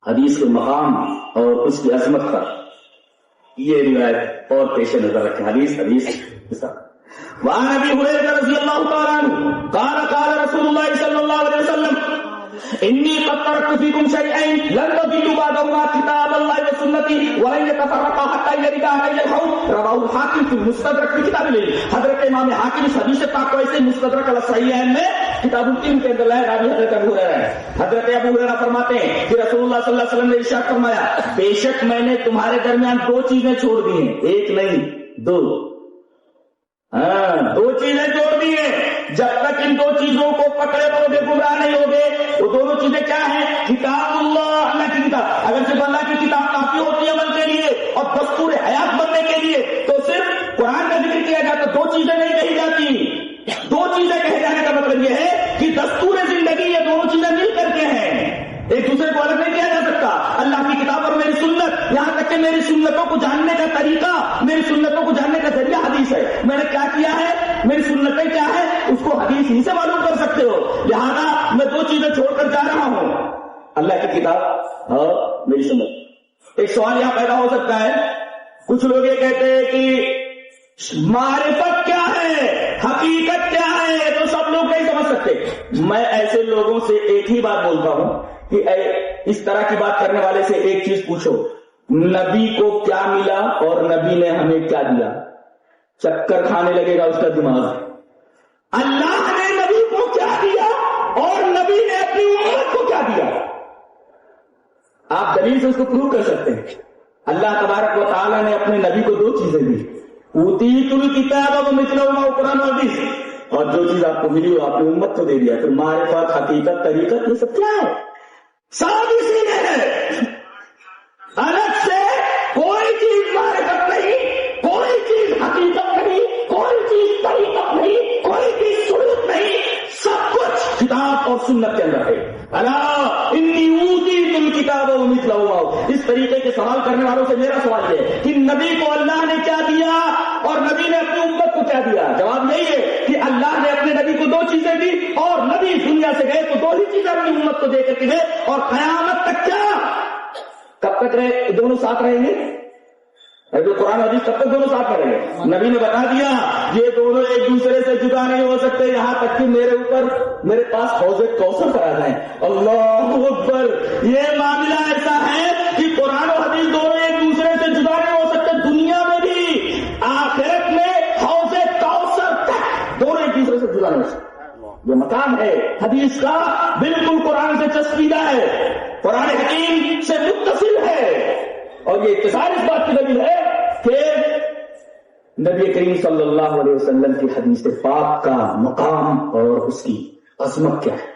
حدیث کے مقام اور اس کی عظمت پر یہ روایت اور پیش نظر رکھیں. حدیث وعن ابي هريره رضي الله تعالى عنه قال قال رسول الله صلى الله عليه وسلم انی قد ترکت فیکم شیئین لن تضلوا بعدهما کتاب اللہ وسنتی ولن یتفرقا حتی یرد علی الحوض رواہ الحاکم فی المستدرک فی کتاب العلم. حضرت امام حاکم اس حدیث پاک کو ایسے مستدرک الصحیحین میں کتاب العلم کے اندر لائے. راوی حضرت ابو ہریرہ ہے. حضرت ابو ہریرہ فرماتے ہیں کہ رسول اللہ صلی اللہ علیہ وسلم نے ارشاد فرمایا بے شک میں نے تمہارے درمیان دو چیزیں چھوڑ دی ہیں, ایک نہیں دو. دو چیزیں چھوڑ دی ہیں. جب تک ان دو چیزوں کو پکڑے رہو گے گمراہ نہیں ہوگے. وہ دونوں چیزیں کیا ہیں؟ کتاب اللہ, اللہ کی کتاب. اگر صرف اللہ کی کتاب کافی ہوتی ہے عمل کے لیے اور دستور حیات بننے کے لیے تو صرف قرآن کا ذکر کیا جاتا. دو چیزیں نہیں کہی جاتی. دو چیزیں کہے جانے کا مطلب یہ ہے کہ دستور زندگی یہ دونوں چیزیں مل کر کے ہیں, ایک دوسرے کو الگ نہیں کیا جا سکتا. اللہ کی کتاب اور میری سنت, یہاں تک کہ میری سنتوں کو جاننے کا طریقہ, میری سنتوں کو جاننے کا ذریعہ حدیث ہے. میں نے کیا کیا ہے, میری سنتیں کیا ہے, اس کو حدیث ہی سے معلوم کر سکتے ہو. لہذا میں دو چیزیں چھوڑ کر جا رہا ہوں, اللہ کی کتاب اور میری سنت. ایک سوال یہاں پیدا ہو سکتا ہے, کچھ لوگ یہ کہتے ہیں کہ معرفت کیا ہے, حقیقت کیا ہے, تو سب لوگ نہیں سمجھ سکتے. میں ایسے لوگوں سے ایک ہی بات بولتا ہوں کہ اس طرح کی بات کرنے والے سے ایک چیز پوچھو, نبی کو کیا ملا اور نبی نے ہمیں کیا دیا. چکر کھانے لگے گا اس کا دماغ. اللہ نے نبی کو کیا دیا اور نبی نے اپنی امت کو کیا دیا, آپ دلیل سے اس کو پروو کر سکتے ہیں. اللہ تبارک و تعالیٰ نے اپنے نبی کو دو چیزیں دی, اوتیت الکتاب ومثلہ معہ قرآن و حدیث, اور جو چیز آپ کو ملی وہ آپ نے امت کو دے دیا. پھر معرفت, حقیقت, طریقت, یہ سب کیا ہے؟ سب اسی میں ہے. الگ سے کوئی چیز معرفت نہیں, کوئی چیز حقیقت نہیں, کوئی چیز طریقت نہیں, کوئی چیز سنت نہیں, سب کچھ کتاب اور سنت کے اندر ہے. الا انی اوتیت الکتاب ومثلہ معہ. اس طریقے کے سوال کرنے والوں سے میرا سوال یہ ہے کہ نبی کو اللہ نے کیا دیا اور نبی نے اپنی امت کو کیا دیا. جواب یہی ہے کہ اللہ نے اپنے نبی کو دو چیزیں دی اور نبی دنیا سے گئے تو دو ہی چیزیں اپنی امت کو دے کر کے گئے, اور قیامت تک کیا, کب تک رہے دونوں ساتھ رہیں گے. جو قرآن حدیث کب تک دونوں ساتھ رہیں گے. نبی نے بتا دیا یہ دونوں ایک دوسرے سے جدا نہیں ہو سکتے, یہاں تک کہ میرے اوپر میرے پاس حوض کوثر کرا جائیں. اللہ اکبر. یہ معاملہ ایسا ہے کہ قرآن و حدیث دونوں ایک دوسرے سے جدا نہیں ہو سکتے. دنیا میں بھی آخرت میں حوض کوثر تک دونوں ایک دوسرے سے جدا نہیں ہو سکتے. یہ مقام ہے حدیث کا, بالکل قرآن سے چسپیدہ ہے, قرآن حکیم سے متصل ہے, اور یہ اتصال اس بات کی دلیل ہے کہ نبی کریم صلی اللہ علیہ وسلم کی حدیث پاک کا مقام اور اس کی عظمت کیا ہے.